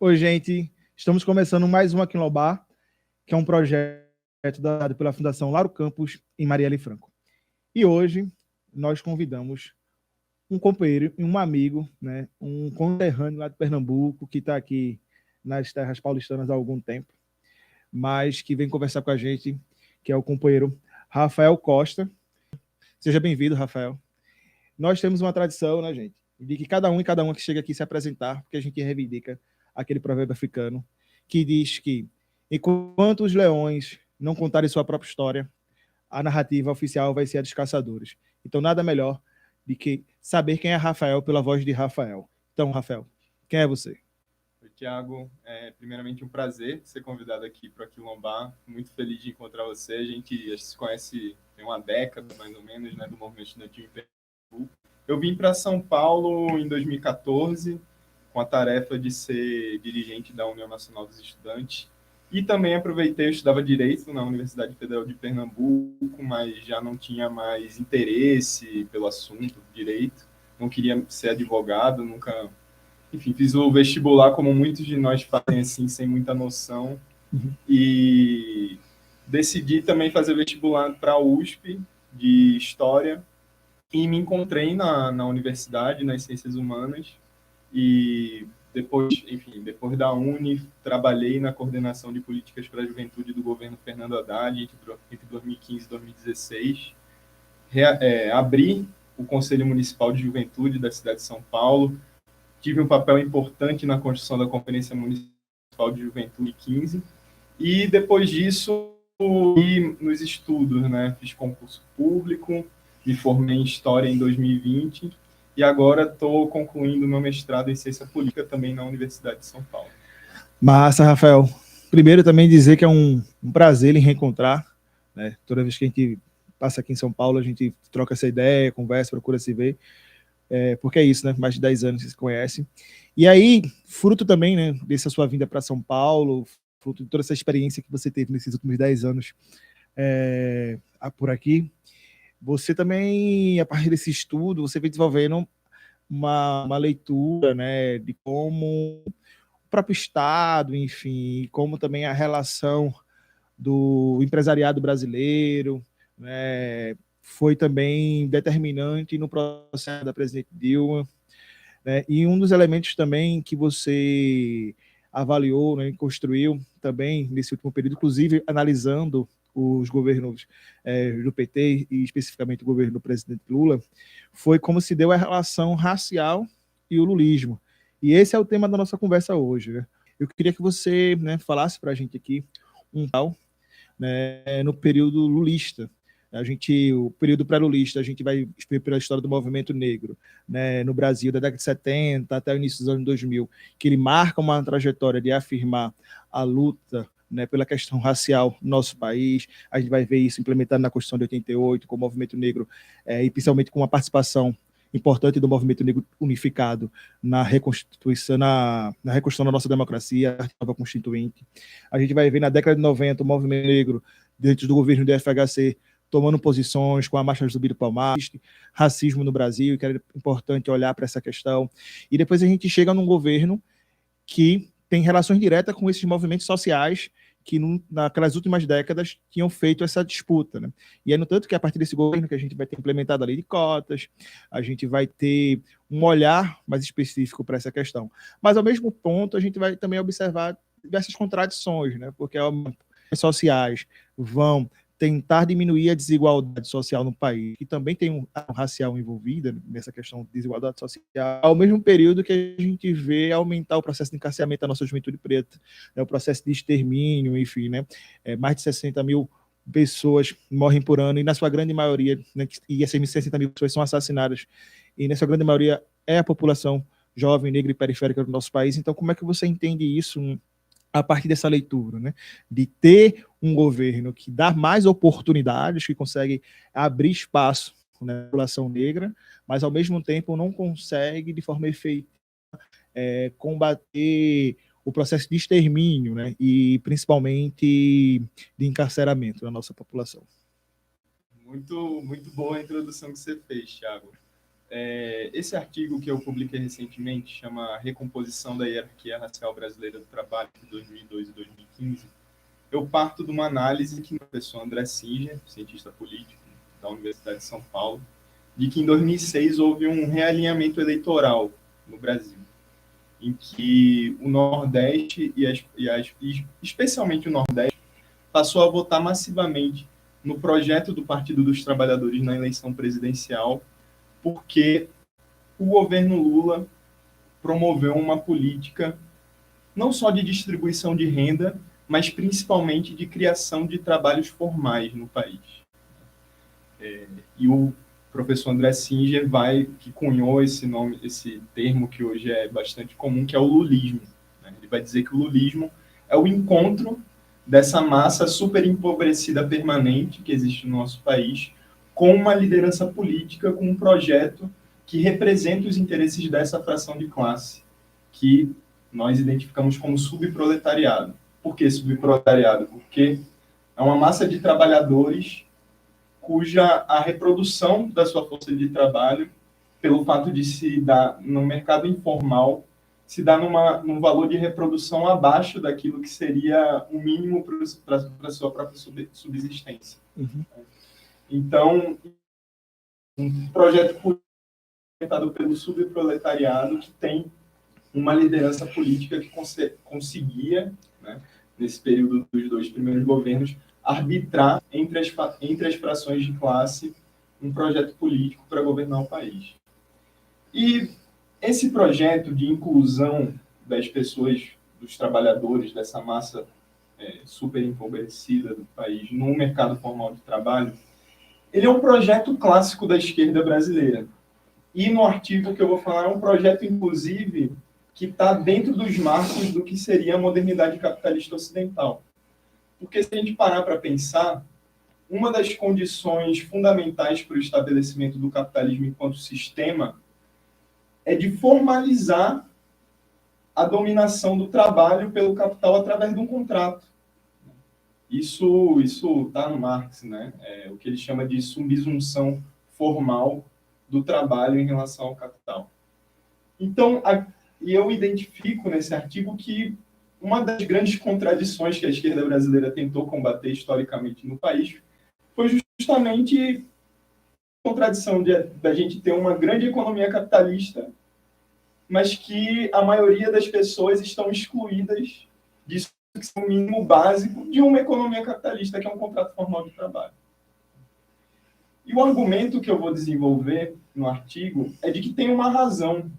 Oi, gente. Estamos começando mais um Aquilombar, que é um projeto dado pela Fundação Lauro Campos e Marielle Franco. E hoje nós convidamos um companheiro e um amigo, né, um conterrâneo lá de Pernambuco, que está aqui nas terras paulistanas há algum tempo, mas que vem conversar com a gente, que é o companheiro Rafael Costa. Seja bem-vindo, Rafael. Nós temos uma tradição, né, gente, de que cada um e cada uma que chega aqui se apresentar, porque a gente reivindica aquele provérbio africano que diz que enquanto os leões não contarem sua própria história, a narrativa oficial vai ser a dos caçadores. Então, nada melhor do que saber quem é Rafael pela voz de Rafael. Então, Rafael, quem é você? Oi, Thiago. Primeiramente, um prazer ser convidado aqui para o Aquilombar. Muito feliz de encontrar você. A gente se conhece tem uma década, mais ou menos, né, do movimento estudantil em Pernambuco. Eu vim para São Paulo em 2014, com a tarefa de ser dirigente da União Nacional dos Estudantes. E também aproveitei, eu estudava Direito na Universidade Federal de Pernambuco, mas já não tinha mais interesse pelo assunto do direito. Não queria ser advogado, nunca... Enfim, fiz o vestibular como muitos de nós fazem, assim, sem muita noção. E decidi também fazer vestibular para a USP de História e me encontrei na universidade, nas Ciências Humanas. E depois da Uni, trabalhei na coordenação de políticas para a juventude do governo Fernando Haddad entre 2015 e 2016. Abri o Conselho Municipal de Juventude da cidade de São Paulo. Tive um papel importante na construção da Conferência Municipal de Juventude 15. E depois disso, nos estudos, né? Fiz concurso público, me formei em História em 2020 e agora estou concluindo meu mestrado em Ciência Política também na Universidade de São Paulo. Massa, Rafael. Primeiro também dizer que é um prazer em reencontrar, né? Toda vez que a gente passa aqui em São Paulo, a gente troca essa ideia, conversa, procura se ver. Porque é isso, né? Mais de 10 anos vocês se conhecem. E aí, fruto também, né, dessa sua vinda para São Paulo, fruto de toda essa experiência que você teve nesses últimos 10 anos por aqui, você também, a partir desse estudo, você vem desenvolvendo uma leitura, né, de como o próprio Estado, enfim, como também a relação do empresariado brasileiro, né, foi também determinante no processo da presidente Dilma, né, e um dos elementos também que você avaliou, né, e construiu também nesse último período, inclusive analisando os governos do PT e especificamente o governo do presidente Lula, foi como se deu a relação racial e o lulismo. E esse é o tema da nossa conversa hoje, né? Eu queria que você, né, falasse para a gente aqui um tal, né, no período lulista. O período pré-lulista, a gente vai ver pela história do movimento negro, né, no Brasil, da década de 70 até o início dos anos 2000, que ele marca uma trajetória de afirmar a luta, né, pela questão racial no nosso país. A gente vai ver isso implementado na Constituição de 88, com o movimento negro, e principalmente com a participação importante do movimento negro unificado na reconstituição, na reconstrução da nossa democracia, a nova constituinte. A gente vai ver na década de 90 o movimento negro, dentro do governo do FHC, tomando posições com a marcha do Zumbi do Palmar, racismo no Brasil, que era importante olhar para essa questão. E depois a gente chega num governo que tem relações diretas com esses movimentos sociais que naquelas últimas décadas tinham feito essa disputa, né? E é no tanto que a partir desse governo que a gente vai ter implementado a lei de cotas, a gente vai ter um olhar mais específico para essa questão. Mas, ao mesmo ponto, a gente vai também observar diversas contradições, né? Porque as sociais vão tentar diminuir a desigualdade social no país, que também tem um racial envolvida nessa questão de desigualdade social, ao mesmo período que a gente vê aumentar o processo de encarceramento da nossa juventude preta, né, o processo de extermínio, enfim, né, mais de 60 mil pessoas morrem por ano, e na sua grande maioria, né, e essas 60 mil pessoas são assassinadas, e na sua grande maioria é a população jovem, negra e periférica do nosso país. Então, como é que você entende isso a partir dessa leitura, né? De ter um governo que dá mais oportunidades, que consegue abrir espaço na população negra, mas ao mesmo tempo não consegue de forma efetiva combater o processo de extermínio, né? E principalmente de encarceramento da nossa população. Muito boa a introdução que você fez, Thiago. Esse artigo que eu publiquei recentemente chama Recomposição da Hierarquia Racial Brasileira do Trabalho, de 2002 e 2015. Eu parto de uma análise que o professor André Singer, cientista político da Universidade de São Paulo, de que em 2006 houve um realinhamento eleitoral no Brasil, em que o Nordeste, especialmente o Nordeste, passou a votar massivamente no projeto do Partido dos Trabalhadores na eleição presidencial, porque o governo Lula promoveu uma política não só de distribuição de renda, mas principalmente de criação de trabalhos formais no país. E o professor André Singer que cunhou esse nome, esse termo que hoje é bastante comum, que é o lulismo. Ele vai dizer que o lulismo é o encontro dessa massa super empobrecida permanente que existe no nosso país com uma liderança política, com um projeto que representa os interesses dessa fração de classe, que nós identificamos como subproletariado. Por que subproletariado? Porque é uma massa de trabalhadores cuja a reprodução da sua força de trabalho, pelo fato de se dar no mercado informal, se dá num valor de reprodução abaixo daquilo que seria o mínimo para a sua própria subsistência. Uhum. Então, um projeto orientado pelo subproletariado que tem uma liderança política que conseguia, né, nesse período dos 2 primeiros governos, arbitrar entre as frações de classe um projeto político para governar o país. E esse projeto de inclusão das pessoas, dos trabalhadores, dessa massa super empobrecida do país no mercado formal de trabalho, ele é um projeto clássico da esquerda brasileira. E no artigo que eu vou falar é um projeto, inclusive, que está dentro dos marcos do que seria a modernidade capitalista ocidental. Porque se a gente parar para pensar, uma das condições fundamentais para o estabelecimento do capitalismo enquanto sistema é de formalizar a dominação do trabalho pelo capital através de um contrato. Isso está no Marx, né? O que ele chama de subsunção formal do trabalho em relação ao capital. Então, eu identifico nesse artigo que uma das grandes contradições que a esquerda brasileira tentou combater historicamente no país foi justamente a contradição da gente ter uma grande economia capitalista, mas que a maioria das pessoas estão excluídas disso que é o mínimo básico de uma economia capitalista, que é um contrato formal de trabalho. E o argumento que eu vou desenvolver no artigo é de que tem uma razão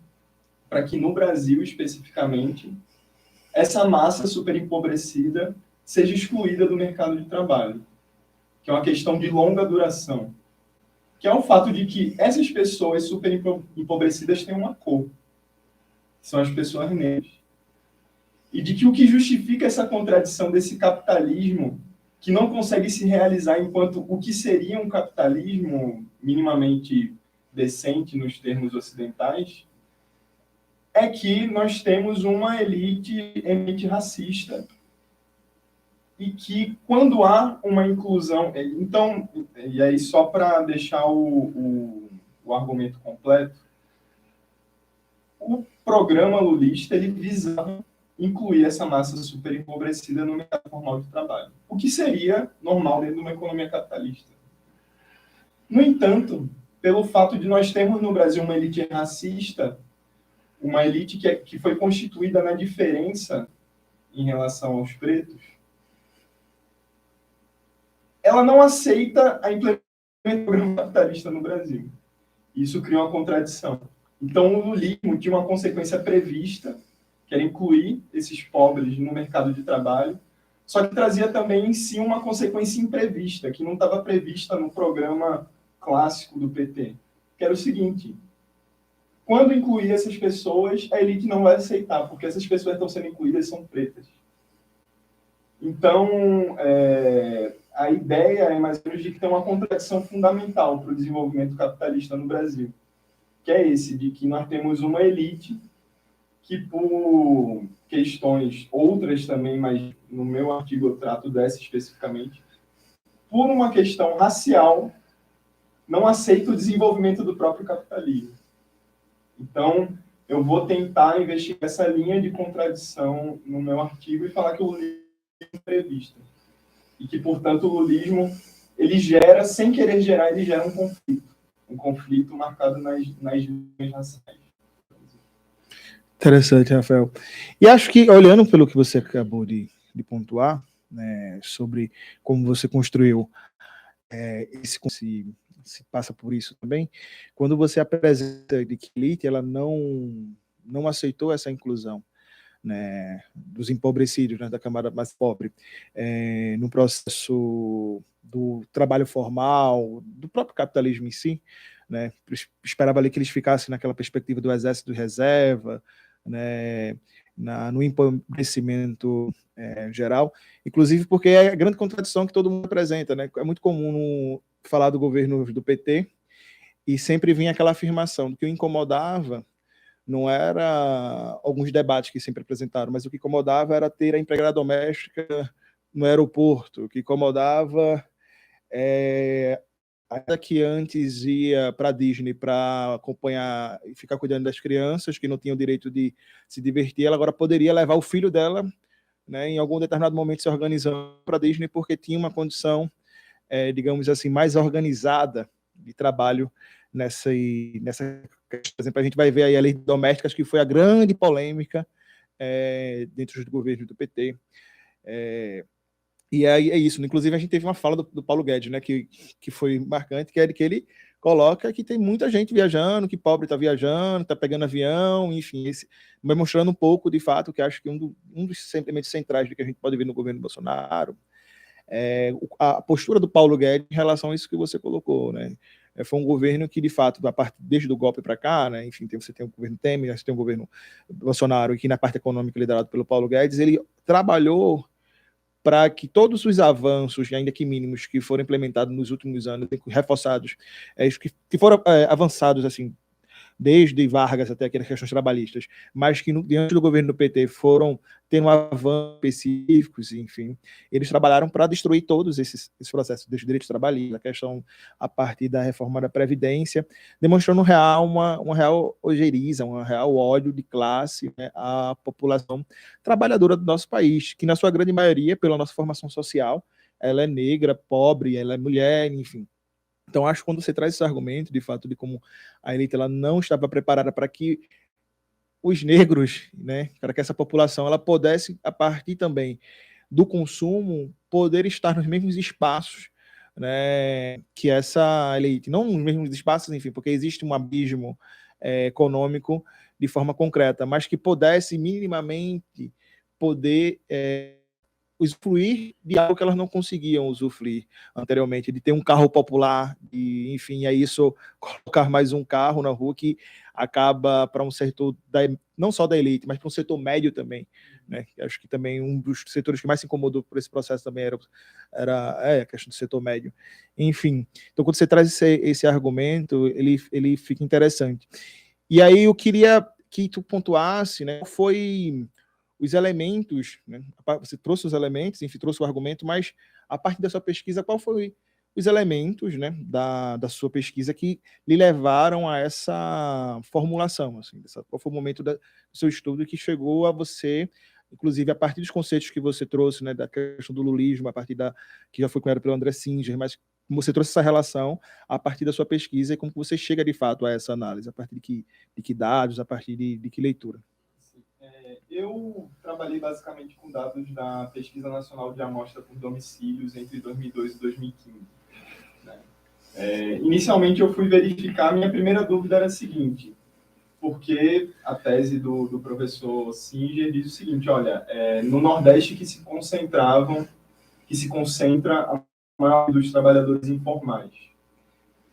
para que no Brasil, especificamente, essa massa super empobrecida seja excluída do mercado de trabalho, que é uma questão de longa duração, que é o fato de que essas pessoas super empobrecidas têm uma cor, que são as pessoas negras. E de que o que justifica essa contradição desse capitalismo, que não consegue se realizar enquanto o que seria um capitalismo minimamente decente nos termos ocidentais, é que nós temos uma elite racista e que quando há uma inclusão... Então, e aí só para deixar o argumento completo, o programa lulista ele visava incluir essa massa super empobrecida no mercado formal de trabalho, o que seria normal dentro de uma economia capitalista. No entanto, pelo fato de nós termos no Brasil uma elite racista, uma elite que foi constituída na diferença em relação aos pretos, ela não aceita a implementação do programa capitalista no Brasil. Isso cria uma contradição. Então, o lulismo tinha uma consequência prevista, que era incluir esses pobres no mercado de trabalho, só que trazia também em si uma consequência imprevista, que não estava prevista no programa clássico do PT, que era o seguinte: quando incluir essas pessoas, a elite não vai aceitar, porque essas pessoas que estão sendo incluídas são pretas. Então, a ideia é mais ou menos de que tem uma contradição fundamental para o desenvolvimento capitalista no Brasil, que é esse, de que nós temos uma elite que, por questões outras também, mas no meu artigo eu trato dessa especificamente, por uma questão racial, não aceita o desenvolvimento do próprio capitalismo. Então, eu vou tentar investigar essa linha de contradição no meu artigo e falar que o lulismo é prevista. E que, portanto, o lulismo, ele gera, sem querer gerar, ele gera um conflito marcado nas linhas raciais. Interessante, Rafael. E acho que, olhando pelo que você acabou de pontuar, né, sobre como você construiu se passa por isso também, quando você apresenta de que a elite ela não aceitou essa inclusão, né, dos empobrecidos, né, da camada mais pobre, no processo do trabalho formal, do próprio capitalismo em si, né, esperava ali que eles ficassem naquela perspectiva do exército de reserva, né, no empobrecimento geral, inclusive porque é a grande contradição que todo mundo apresenta, né, é muito comum falar do governo do PT e sempre vinha aquela afirmação de que o incomodava não era alguns debates que sempre apresentaram, mas o que incomodava era ter a empregada doméstica no aeroporto, o que incomodava ainda que antes ia para a Disney para acompanhar e ficar cuidando das crianças que não tinham direito de se divertir, ela agora poderia levar o filho dela, né, em algum determinado momento se organizando para a Disney porque tinha uma condição, digamos assim, mais organizada de trabalho nessa. Por exemplo, a gente vai ver aí a lei doméstica, acho que foi a grande polêmica dentro do governo do PT. E aí é isso. Inclusive, a gente teve uma fala do Paulo Guedes, né, que foi marcante, que é de que ele coloca que tem muita gente viajando, que pobre está viajando, está pegando avião, enfim, vai mostrando um pouco, de fato, que acho que um dos elementos centrais do que a gente pode ver no governo Bolsonaro a postura do Paulo Guedes em relação a isso que você colocou, né? Foi um governo que, de fato, desde o golpe para cá, né? Enfim, você tem o governo Temer, você tem o governo Bolsonaro, que na parte econômica liderado pelo Paulo Guedes, ele trabalhou para que todos os avanços, ainda que mínimos, que foram implementados nos últimos anos, reforçados, que foram avançados assim desde Vargas até aquelas questões trabalhistas, mas que diante do governo do PT foram tendo avanços específicos, enfim, eles trabalharam para destruir todos esses processos dos direitos trabalhistas, a questão a partir da reforma da Previdência, demonstrando uma real ojeriza, um real ódio de classe, né, à população trabalhadora do nosso país, que na sua grande maioria, pela nossa formação social, ela é negra, pobre, ela é mulher, enfim. Então, acho que quando você traz esse argumento, de fato, de como a elite ela não estava preparada para que os negros, né, para que essa população ela pudesse, a partir também do consumo, poder estar nos mesmos espaços, né, que essa elite, não nos mesmos espaços, enfim, porque existe um abismo econômico de forma concreta, mas que pudesse minimamente poder usufruir de algo que elas não conseguiam usufruir anteriormente, de ter um carro popular, e, enfim, é isso, colocar mais um carro na rua que acaba para um setor, não só da elite, mas para um setor médio também, né? Acho que também um dos setores que mais se incomodou por esse processo também era a questão do setor médio. Enfim, então quando você traz esse argumento, ele fica interessante. E aí eu queria que tu pontuasse, né, foi os elementos, né? Você trouxe os elementos, enfim, trouxe o argumento, mas a partir da sua pesquisa, qual foi os elementos, né, da sua pesquisa que lhe levaram a essa formulação, assim, qual foi o momento do seu estudo que chegou a você, inclusive a partir dos conceitos que você trouxe, né, da questão do lulismo, a partir que já foi cunhado pelo André Singer, mas como você trouxe essa relação a partir da sua pesquisa e como você chega de fato a essa análise, a partir de que dados, a partir de que leitura? Eu trabalhei basicamente com dados da Pesquisa Nacional de Amostra por Domicílios entre 2002 e 2015. Né? Inicialmente eu fui verificar, minha primeira dúvida era a seguinte, porque a tese do professor Singer diz o seguinte, olha, no Nordeste que se concentra a maior dos trabalhadores informais.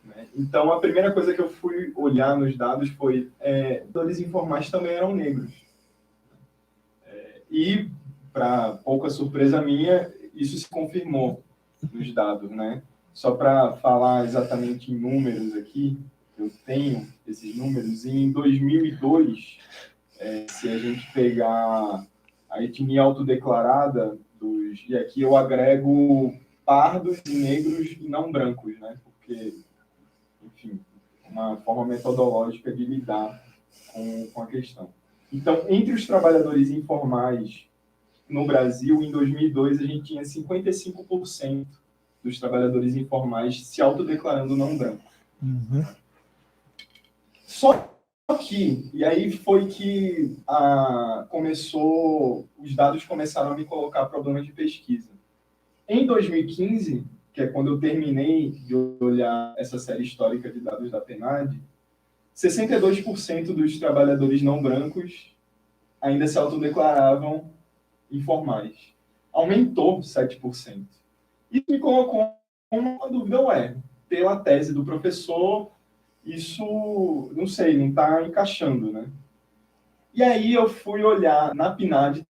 Né? Então a primeira coisa que eu fui olhar nos dados foi, trabalhadores informais também eram negros. E, para pouca surpresa minha, isso se confirmou nos dados, né? Só para falar exatamente em números aqui, eu tenho esses números, e em 2002, se a gente pegar a etnia autodeclarada, e aqui eu agrego pardos, negros e não brancos, né? Porque, enfim, uma forma metodológica de lidar com a questão. Então, entre os trabalhadores informais no Brasil, em 2002, a gente tinha 55% dos trabalhadores informais se autodeclarando não brancos. Uhum. Só que, e aí foi que os dados começaram a me colocar problemas de pesquisa. Em 2015, que é quando eu terminei de olhar essa série histórica de dados da PNAD, 62% dos trabalhadores não brancos ainda se autodeclaravam informais. Aumentou 7%. Isso me colocou uma dúvida, pela tese do professor, isso, não sei, não está encaixando, né? E aí eu fui olhar na PNAD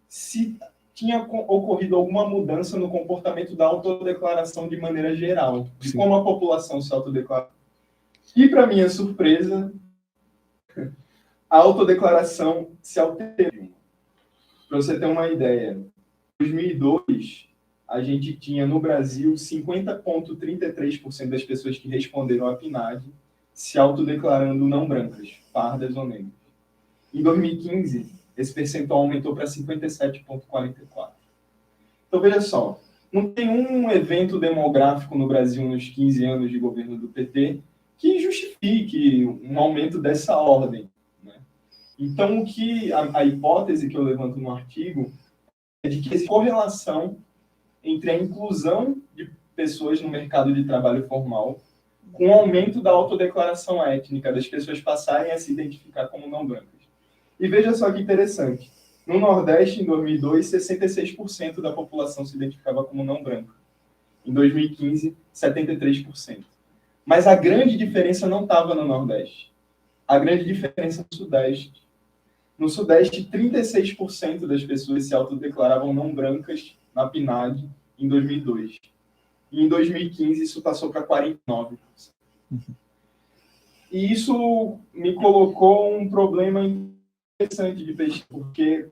se tinha ocorrido alguma mudança no comportamento da autodeclaração de maneira geral, de como a população se autodeclara. E, para minha surpresa, a autodeclaração se alterou. Para você ter uma ideia, em 2002, a gente tinha no Brasil 50,33% das pessoas que responderam à PNAD se autodeclarando não brancas, pardas ou negras. Em 2015, esse percentual aumentou para 57,44%. Então, veja só, não tem um evento demográfico no Brasil nos 15 anos de governo do PT que justifique um aumento dessa ordem, né? Então, a hipótese que eu levanto no artigo é de que existe correlação entre a inclusão de pessoas no mercado de trabalho formal com o aumento da autodeclaração étnica, das pessoas passarem a se identificar como não brancas. E veja só que interessante. No Nordeste, em 2002, 66% da população se identificava como não branca. Em 2015, 73%. Mas a grande diferença não estava no Nordeste. A grande diferença no Sudeste. No Sudeste, 36% das pessoas se autodeclaravam não brancas na PNAD em 2002. E em 2015, isso passou para 49%. E isso me colocou um problema interessante de pesquisa, porque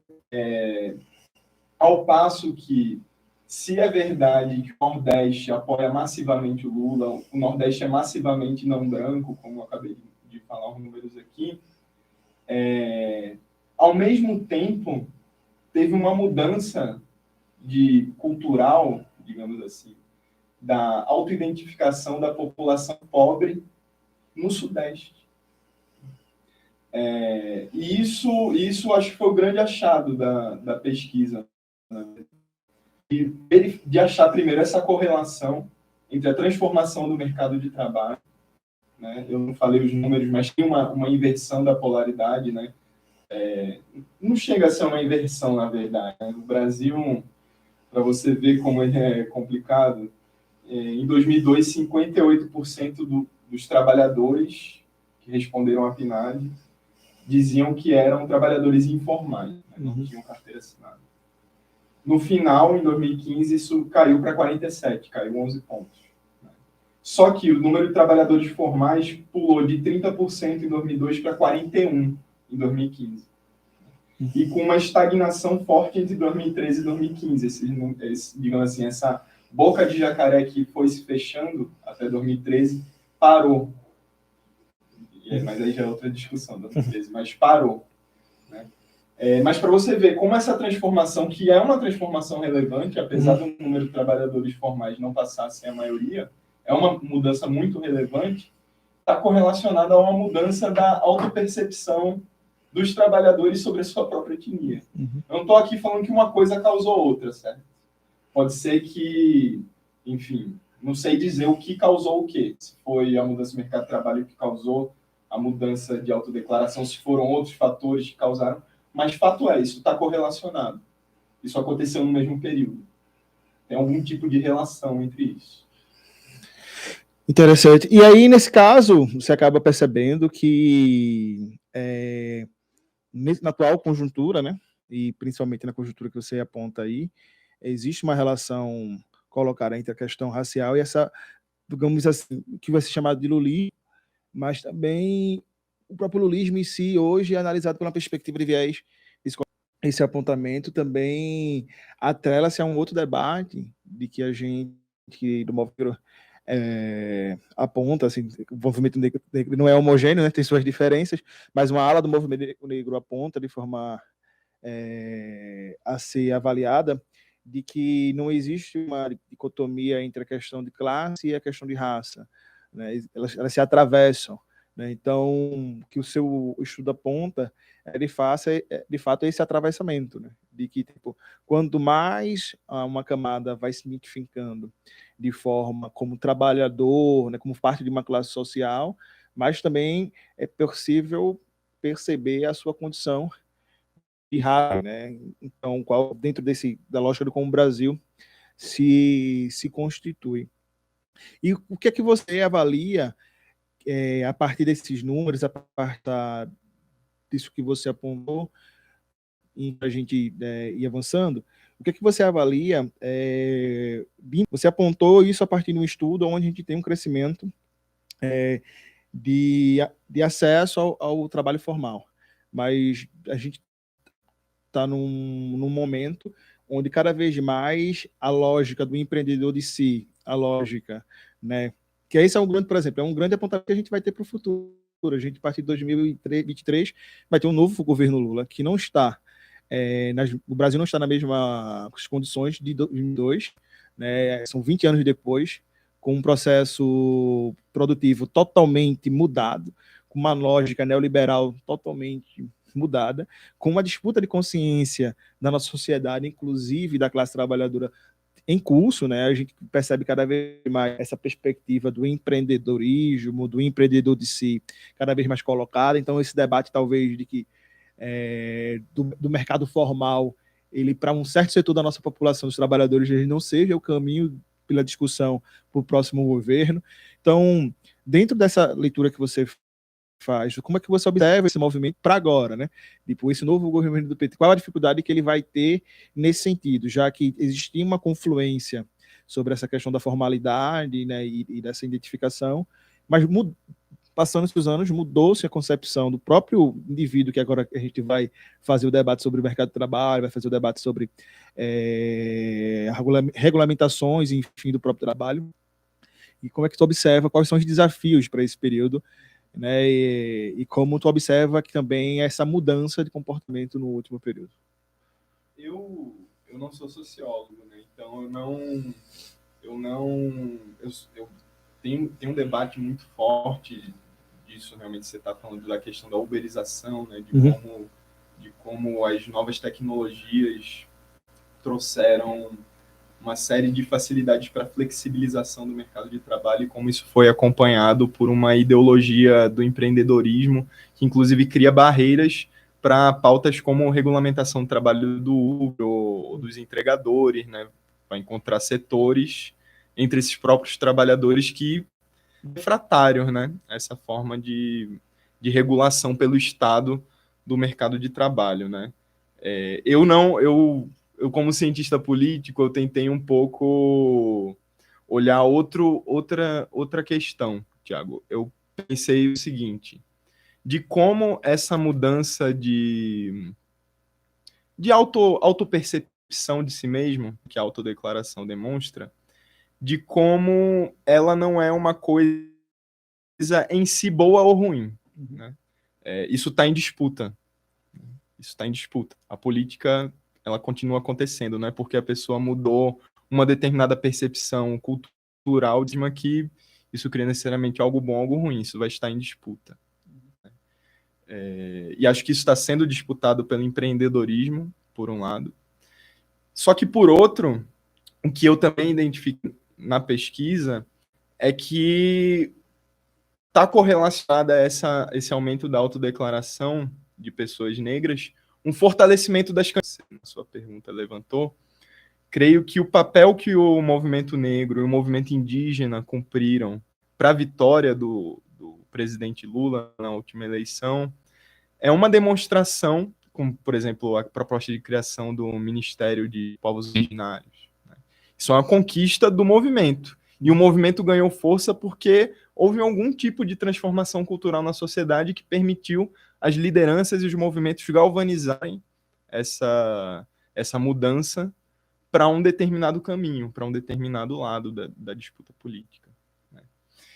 ao passo que, se é verdade que o Nordeste apoia massivamente o Lula, o Nordeste é massivamente não branco, como eu acabei de falar os números aqui, ao mesmo tempo, teve uma mudança cultural, digamos assim, da autoidentificação da população pobre no Sudeste. E isso acho que foi o grande achado da pesquisa, né? De achar primeiro essa correlação entre a transformação do mercado de trabalho, né? Eu não falei os números, mas tem uma inversão da polaridade, né? Não chega a ser uma inversão, na verdade, né? No Brasil, para você ver como é complicado, em 2002, 58% dos trabalhadores que responderam à PNAD diziam que eram trabalhadores informais, né? Não tinham carteira assinada. No final, em 2015, isso caiu para 47%, caiu 11 pontos. Né? Só que o número de trabalhadores formais pulou de 30% em 2002 para 41% em 2015. E com uma estagnação forte entre 2013 e 2015. Digamos assim, essa boca de jacaré que foi se fechando até 2013 parou. Mas aí já é outra discussão, 2013, mas parou. Né? Mas para você ver como essa transformação, que é uma transformação relevante, apesar do número de trabalhadores formais não passar a ser a maioria, é uma mudança muito relevante, está correlacionada a uma mudança da autopercepção dos trabalhadores sobre a sua própria etnia. Eu não estou aqui falando que uma coisa causou outra, certo? Pode ser que, enfim, não sei dizer o que causou o quê. Se foi a mudança do mercado de trabalho que causou a mudança de autodeclaração, se foram outros fatores que causaram, mas fato é, isso está correlacionado. Isso aconteceu no mesmo período. Tem algum tipo de relação entre isso. Interessante. E aí, nesse caso, você acaba percebendo que na atual conjuntura, né, e principalmente na conjuntura que você aponta aí, existe uma relação colocada entre a questão racial e essa, digamos assim, que vai ser chamado de lulismo, mas também o próprio lulismo em si, hoje, é analisado pela perspectiva de viés. Esse apontamento também atrela-se a um outro debate de que a gente, do movimento, aponta, assim, o movimento negro não é homogêneo, né, tem suas diferenças, mas uma ala do movimento negro aponta de forma a ser avaliada de que não existe uma dicotomia entre a questão de classe e a questão de raça, né? Elas se atravessam, né? Então, o que o seu estudo aponta de fato esse atravessamento, né? De que tipo, quanto mais uma camada vai se identificando de forma como trabalhador, né, como parte de uma classe social, mas também é possível perceber a sua condição de raça, né? Então, qual dentro da lógica de como o Brasil se constitui. E o que é que você avalia a partir desses números, a partir disso que você apontou, para a gente ir avançando? O que é que você avalia? Você apontou isso a partir de um estudo onde a gente tem um crescimento de acesso ao trabalho formal, mas a gente está num momento onde cada vez mais a lógica do empreendedor de si, a lógica, né? Que esse é um grande, por exemplo, é um grande apontamento que a gente vai ter para o futuro. A gente, a partir de 2023, vai ter um novo governo Lula que não está, o Brasil não está nas mesmas condições de 2002, né? São 20 anos depois, com um processo produtivo totalmente mudado, com uma lógica neoliberal totalmente mudada, com uma disputa de consciência da nossa sociedade, inclusive da classe trabalhadora, em curso, né? A gente percebe cada vez mais essa perspectiva do empreendedorismo, do empreendedor de si, cada vez mais colocada. Então, esse debate, talvez, de que do mercado formal, ele, para um certo setor da nossa população, dos trabalhadores, ele não seja o caminho pela discussão para o próximo governo. Então, dentro dessa leitura que você faz, como é que você observa esse movimento para agora, né? Tipo, esse novo governo do PT, qual a dificuldade que ele vai ter nesse sentido, já que existia uma confluência sobre essa questão da formalidade, né, e dessa identificação, mas passando os anos, mudou-se a concepção do próprio indivíduo, que agora a gente vai fazer o debate sobre o mercado de trabalho, vai fazer o debate sobre regulamentações, enfim, do próprio trabalho. E como é que tu observa quais são os desafios para esse período, né? E como tu observa que também essa mudança de comportamento no último período? Eu não sou sociólogo, né? Então eu tenho um debate muito forte disso, realmente você está falando da questão da uberização, né? De como as novas tecnologias trouxeram uma série de facilidades para flexibilização do mercado de trabalho e como isso foi acompanhado por uma ideologia do empreendedorismo que inclusive cria barreiras para pautas como regulamentação do trabalho do Uber ou dos entregadores, né, para encontrar setores entre esses próprios trabalhadores que refratários, né, essa forma de regulação pelo Estado do mercado de trabalho, né. Eu como cientista político, eu tentei um pouco olhar outra questão, Tiago. Eu pensei o seguinte, de como essa mudança de autopercepção de si mesmo, que a autodeclaração demonstra, de como ela não é uma coisa em si boa ou ruim. Né? Isso está em disputa. Isso está em disputa. A política, ela continua acontecendo, não é porque a pessoa mudou uma determinada percepção cultural de uma que isso cria necessariamente algo bom ou algo ruim, isso vai estar em disputa. E acho que isso está sendo disputado pelo empreendedorismo, por um lado. Só que, por outro, o que eu também identifico na pesquisa é que está correlacionada a esse aumento da autodeclaração de pessoas negras, um fortalecimento das canções. A sua pergunta levantou. Creio que o papel que o movimento negro e o movimento indígena cumpriram para a vitória do presidente Lula na última eleição é uma demonstração, como, por exemplo, a proposta de criação do Ministério de Povos Originários. Né? Isso é uma conquista do movimento. E o movimento ganhou força porque houve algum tipo de transformação cultural na sociedade que permitiu as lideranças e os movimentos galvanizarem essa mudança para um determinado caminho, para um determinado lado da disputa política.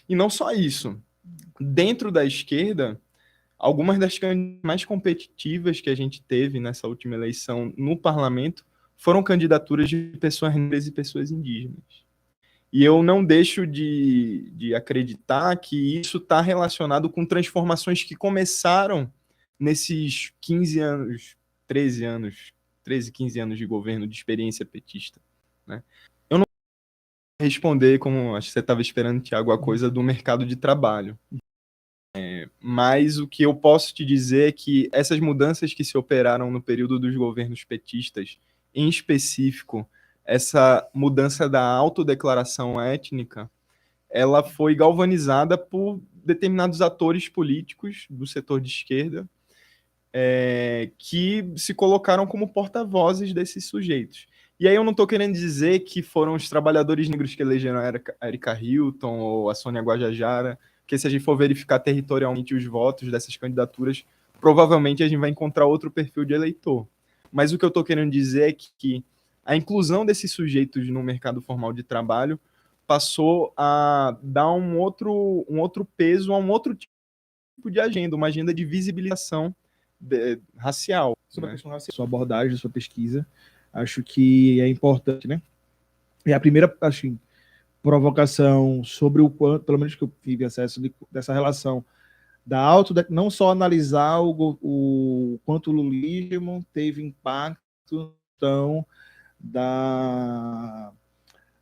E não só isso. Dentro da esquerda, algumas das candidatas mais competitivas que a gente teve nessa última eleição no parlamento foram candidaturas de pessoas negras e pessoas indígenas. E eu não deixo de acreditar que isso está relacionado com transformações que começaram nesses 15 anos, 13 anos, 13, 15 anos de governo, de experiência petista, né? Eu não vou responder, como acho que você estava esperando, Tiago, a coisa do mercado de trabalho. Mas o que eu posso te dizer é que essas mudanças que se operaram no período dos governos petistas, em específico, essa mudança da autodeclaração étnica, ela foi galvanizada por determinados atores políticos do setor de esquerda, que se colocaram como porta-vozes desses sujeitos. E aí eu não estou querendo dizer que foram os trabalhadores negros que elegeram a Erika Hilton ou a Sônia Guajajara, porque se a gente for verificar territorialmente os votos dessas candidaturas, provavelmente a gente vai encontrar outro perfil de eleitor. Mas o que eu estou querendo dizer é que a inclusão desses sujeitos no mercado formal de trabalho passou a dar um outro peso a um outro tipo de agenda, uma agenda de visibilização racial. Sobre a questão racial, sua abordagem, sua pesquisa, acho que é importante, né? E a primeira, acho, provocação sobre o quanto, pelo menos que eu tive acesso dessa relação da não só analisar o quanto o lulismo teve impacto então, da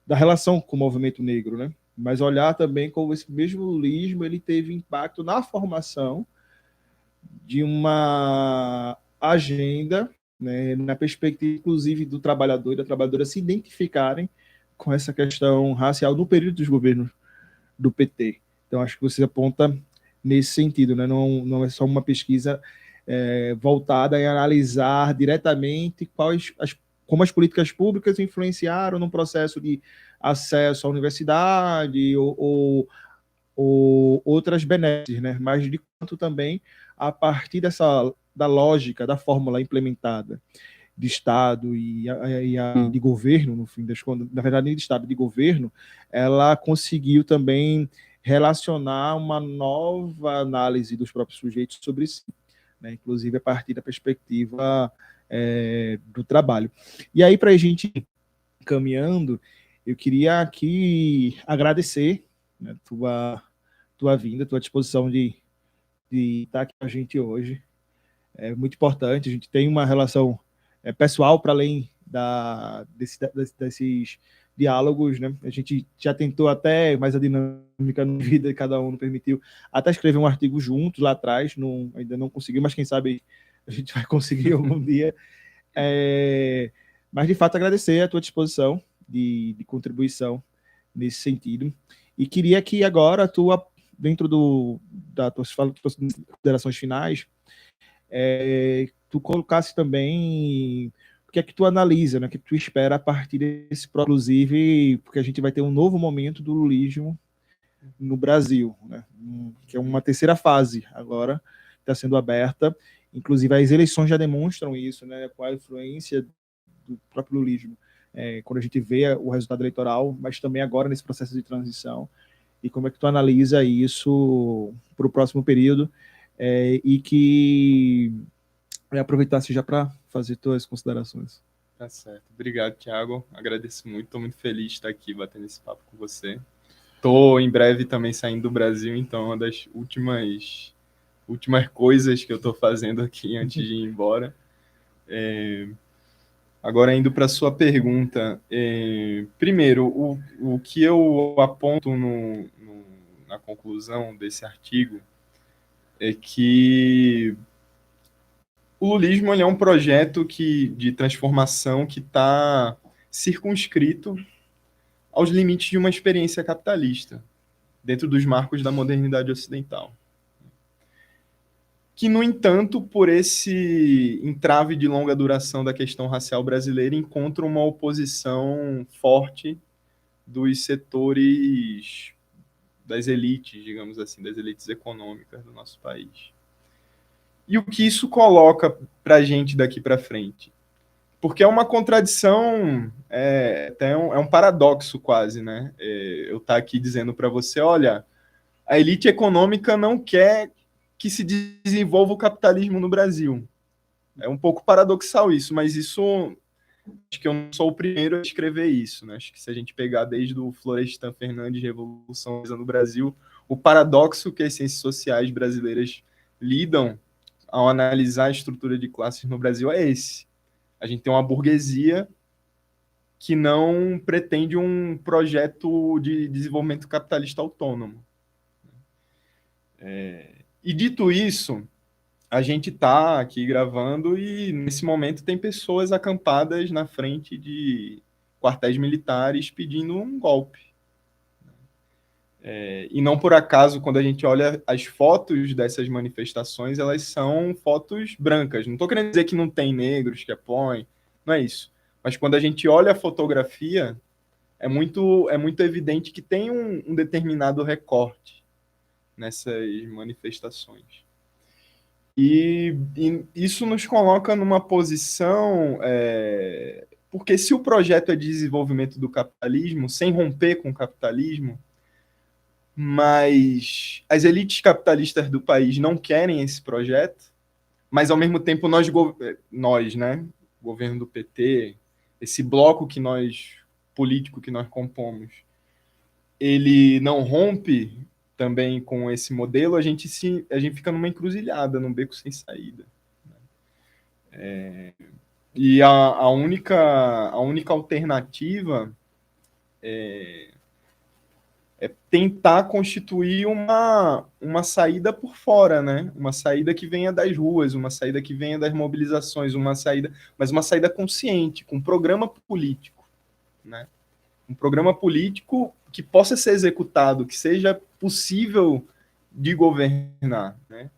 relação com o movimento negro, né? Mas olhar também como esse mesmo lulismo ele teve impacto na formação de uma agenda, né, na perspectiva, inclusive, do trabalhador e da trabalhadora se identificarem com essa questão racial no período dos governos do PT. Então, acho que você aponta nesse sentido, né? Não é só uma pesquisa voltada a analisar diretamente como as políticas públicas influenciaram no processo de acesso à universidade ou outras benesses, né? Mas de quanto também a partir da lógica, da fórmula implementada de Estado e de governo, no fim das contas, na verdade, nem de Estado, de governo, ela conseguiu também relacionar uma nova análise dos próprios sujeitos sobre si, né? Inclusive a partir da perspectiva do trabalho. E aí, para a gente caminhando, eu queria aqui agradecer, né, tua vinda, tua disposição de estar aqui com a gente hoje. É muito importante, a gente tem uma relação pessoal para além desses diálogos, né? A gente já tentou até, mas a dinâmica na vida de cada um não permitiu, até escrever um artigo juntos lá atrás, ainda não conseguiu, mas quem sabe a gente vai conseguir algum dia. Mas, de fato, agradecer a tua disposição de contribuição nesse sentido. E queria que agora, dentro das tuas considerações finais, tu colocasse também o que é que tu analisa, né, o que tu espera a partir desse, inclusive, porque a gente vai ter um novo momento do lulismo no Brasil, né, que é uma terceira fase agora, está sendo aberta, inclusive as eleições já demonstram isso, né, com a influência do próprio lulismo, quando a gente vê o resultado eleitoral, mas também agora nesse processo de transição, e como é que tu analisa isso para o próximo período, e que aproveitasse já para fazer tuas considerações. Tá certo. Obrigado, Thiago. Agradeço muito. Estou muito feliz de estar aqui batendo esse papo com você. Estou em breve também saindo do Brasil, então uma das últimas coisas que eu estou fazendo aqui antes de ir embora. Agora, indo para a sua pergunta. Primeiro, o que eu aponto na conclusão desse artigo é que o lulismo é um projeto de transformação que está circunscrito aos limites de uma experiência capitalista, dentro dos marcos da modernidade ocidental. Que, no entanto, por esse entrave de longa duração da questão racial brasileira, encontra uma oposição forte dos setores das elites, digamos assim, das elites econômicas do nosso país. E o que isso coloca para a gente daqui para frente? Porque é uma contradição, é um paradoxo quase, né? Eu estar aqui dizendo para você, olha, a elite econômica não quer que se desenvolva o capitalismo no Brasil. É um pouco paradoxal isso, mas isso, acho que eu não sou o primeiro a escrever isso, né? Acho que se a gente pegar desde o Florestan Fernandes, Revolução no Brasil, o paradoxo que as ciências sociais brasileiras lidam ao analisar a estrutura de classes no Brasil é esse. A gente tem uma burguesia que não pretende um projeto de desenvolvimento capitalista autônomo. E dito isso, a gente está aqui gravando e nesse momento tem pessoas acampadas na frente de quartéis militares pedindo um golpe. E não por acaso, quando a gente olha as fotos dessas manifestações, elas são fotos brancas. Não estou querendo dizer que não tem negros que apoiem, não é isso. Mas quando a gente olha a fotografia, é muito evidente que tem um determinado recorte nessas manifestações. E isso nos coloca numa posição, porque se o projeto é de desenvolvimento do capitalismo, sem romper com o capitalismo, mas as elites capitalistas do país não querem esse projeto, mas ao mesmo tempo nós, né, governo do PT, esse bloco político que nós compomos, ele não rompe também com esse modelo, a gente fica numa encruzilhada, num beco sem saída. E a única alternativa é tentar constituir uma saída por fora, né? Uma saída que venha das ruas, uma saída que venha das mobilizações, mas uma saída consciente, com um programa político, né? Um programa político que possa ser executado, que seja possível de governar, né?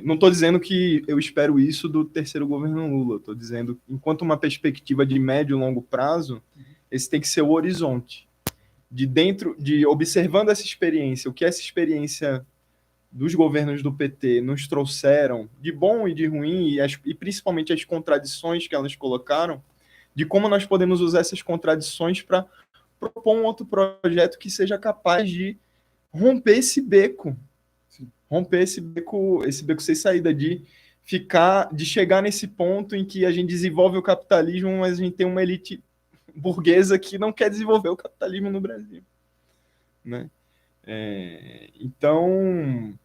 Não estou dizendo que eu espero isso do terceiro governo Lula, estou dizendo, enquanto uma perspectiva de médio e longo prazo, esse tem que ser o horizonte. De observando essa experiência, o que essa experiência dos governos do PT nos trouxeram, de bom e de ruim, e principalmente as contradições que elas colocaram, de como nós podemos usar essas contradições para propor um outro projeto que seja capaz de romper esse beco. Sim. Romper esse beco sem saída, de chegar nesse ponto em que a gente desenvolve o capitalismo, mas a gente tem uma elite burguesa que não quer desenvolver o capitalismo no Brasil, né? Então,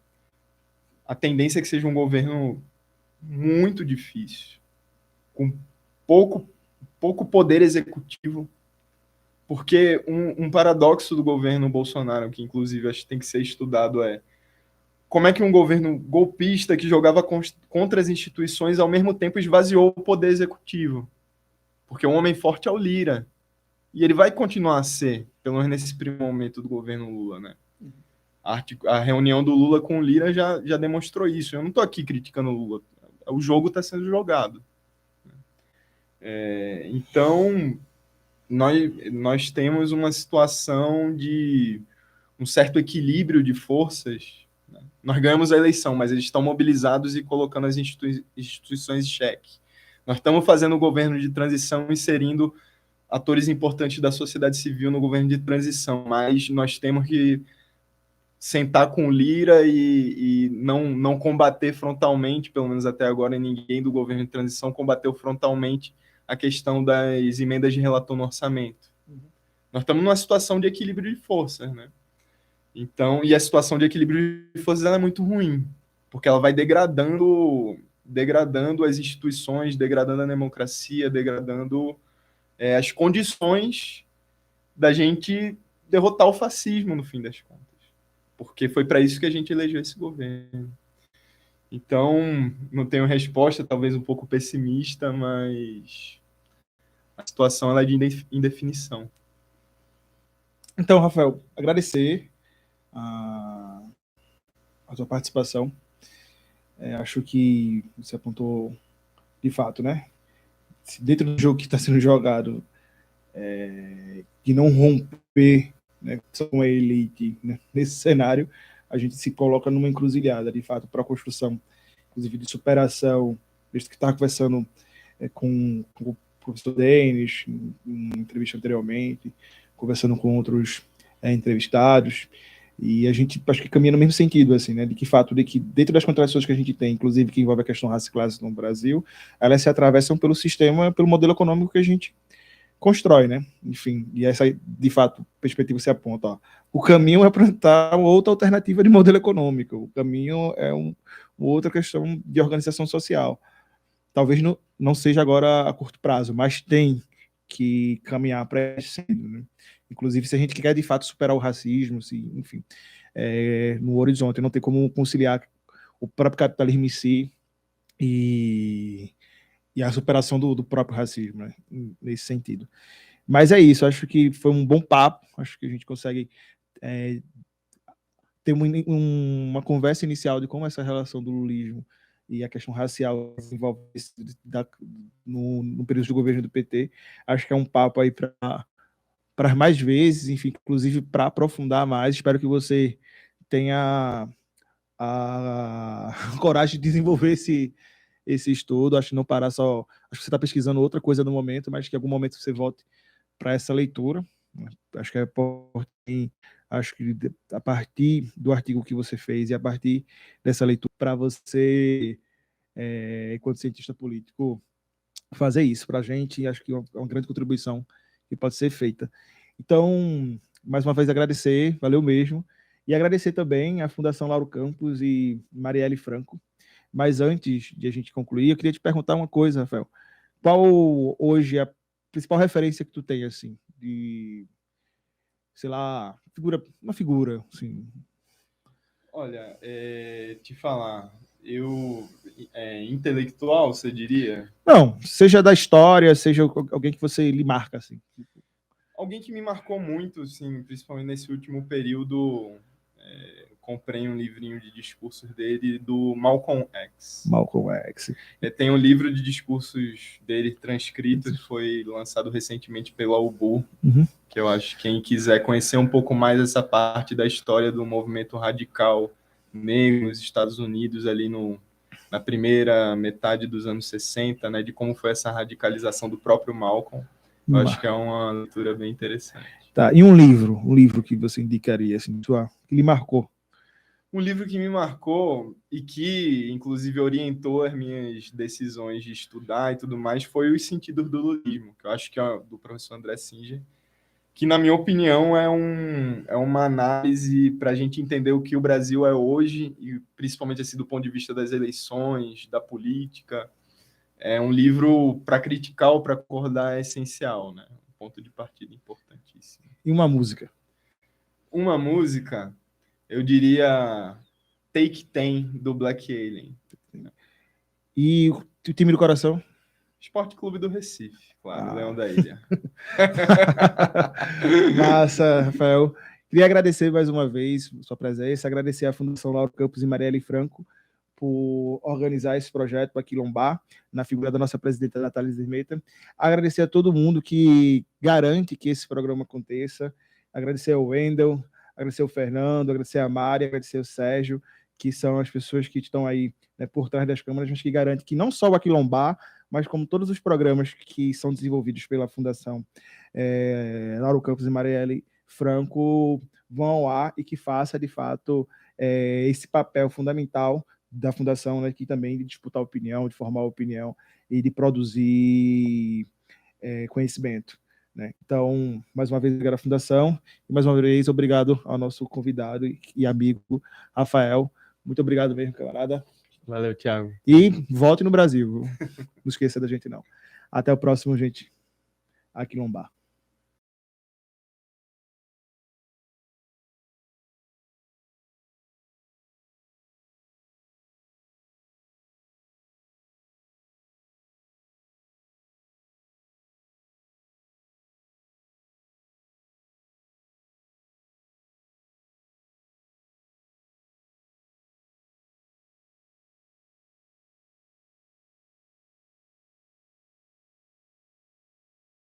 a tendência é que seja um governo muito difícil, com pouco poder executivo, porque um paradoxo do governo Bolsonaro, que inclusive acho que tem que ser estudado, como é que um governo golpista que jogava contra as instituições ao mesmo tempo esvaziou o poder executivo? Porque o homem forte é o Lira. E ele vai continuar a ser, pelo menos nesse primeiro momento do governo Lula, né? A reunião do Lula com o Lira já demonstrou isso. Eu não estou aqui criticando o Lula. O jogo está sendo jogado. Então, nós temos uma situação de um certo equilíbrio de forças. Né? Nós ganhamos a eleição, mas eles estão mobilizados e colocando as instituições em xeque. Nós estamos fazendo o governo de transição, inserindo atores importantes da sociedade civil no governo de transição, mas nós temos que sentar com o Lira e não combater frontalmente, pelo menos até agora ninguém do governo de transição combateu frontalmente a questão das emendas de relator no orçamento. Nós estamos numa situação de equilíbrio de forças, né? Então, e a situação de equilíbrio de forças é muito ruim, porque ela vai degradando as instituições, degradando a democracia, degradando as condições da gente derrotar o fascismo, no fim das contas. Porque foi para isso que a gente elegeu esse governo. Então, não tenho resposta, talvez um pouco pessimista, mas a situação ela é de indefinição. Então, Rafael, agradecer a sua participação. Acho que você apontou de fato, né? Dentro do jogo que está sendo jogado, de não romper, né, com a elite, né, nesse cenário, a gente se coloca numa encruzilhada, de fato, para a construção, inclusive de superação. Desde que estava conversando com o professor Denis, em entrevista anteriormente, conversando com outros entrevistados, E a gente acho que caminha no mesmo sentido, assim, né? De que fato, de que dentro das contradições que a gente tem, inclusive que envolve a questão raça e classe no Brasil, elas se atravessam pelo sistema, pelo modelo econômico que a gente constrói, né? Enfim, e essa, de fato, perspectiva se aponta. Ó. O caminho é apresentar outra alternativa de modelo econômico. O caminho é outra questão de organização social. Talvez não seja agora a curto prazo, mas tem que caminhar para esse, né? Inclusive, se a gente quer de fato superar o racismo, se, enfim, no horizonte, não tem como conciliar o próprio capitalismo em si e a superação do próprio racismo, né? Nesse sentido. Mas é isso, acho que foi um bom papo, acho que a gente consegue ter uma conversa inicial de como essa relação do lulismo e a questão racial se envolve no período do governo do PT. Acho que é um papo aí para mais vezes, enfim, inclusive para aprofundar mais. Espero que você tenha a coragem de desenvolver esse estudo. Acho que não parar só. Acho que você está pesquisando outra coisa no momento, mas que em algum momento você volte para essa leitura. Acho que é importante. Acho que a partir do artigo que você fez e a partir dessa leitura, para você, enquanto cientista político, fazer isso para a gente, acho que é uma grande contribuição que pode ser feita. Então, mais uma vez agradecer, valeu mesmo, e agradecer também à Fundação Lauro Campos e Marielle Franco. Mas antes de a gente concluir, eu queria te perguntar uma coisa, Rafael. Qual hoje é a principal referência que tu tem, assim, de, sei lá, uma figura, assim? Olha, te falar, intelectual, você diria? Não, seja da história, seja alguém que você lhe marca, assim. Alguém que me marcou muito, assim, principalmente nesse último período, comprei um livrinho de discursos dele, do Malcolm X. Malcolm X. Tem um livro de discursos dele transcrito, que foi lançado recentemente pela UBU, que eu acho que quem quiser conhecer um pouco mais essa parte da história do movimento radical negro nos Estados Unidos, ali na primeira metade dos anos 60, né, de como foi essa radicalização do próprio Malcolm, eu acho que é uma leitura bem interessante. Tá, e um livro que você indicaria, assim, que lhe marcou? Um livro que me marcou e que, inclusive, orientou as minhas decisões de estudar e tudo mais foi Os Sentidos do Lulismo, que eu acho que é do professor André Singer, que, na minha opinião, é uma análise para a gente entender o que o Brasil é hoje, e principalmente assim, do ponto de vista das eleições, da política. É um livro para criticar ou para acordar é essencial, né? Um ponto de partida importantíssimo. E uma música? Uma música, eu diria Take 10, do Black Alien. E o time do coração? Esporte Clube do Recife, claro, Leão da Ilha. Massa, Rafael. Queria agradecer mais uma vez sua presença, agradecer à Fundação Lauro Campos e Marielle Franco por organizar esse projeto para Quilombar, na figura da nossa presidenta Natália Zermeta. Agradecer a todo mundo que garante que esse programa aconteça. Agradecer ao Wendel, agradecer ao Fernando, agradecer a Mari, agradecer ao Sérgio, que são as pessoas que estão aí, né, por trás das câmeras, mas que garantem que não só o Aquilombar, mas como todos os programas que são desenvolvidos pela Fundação Lauro Campos e Marielle Franco vão ao ar e que faça, de fato, esse papel fundamental da Fundação, né, que também de disputar opinião, de formar opinião e de produzir conhecimento. Né? Então, mais uma vez, obrigado à Fundação e mais uma vez, obrigado ao nosso convidado e amigo Rafael. Muito obrigado mesmo, camarada. Valeu, Thiago. E volte no Brasil. Não esqueça da gente, não. Até o próximo, gente. Aquilombar.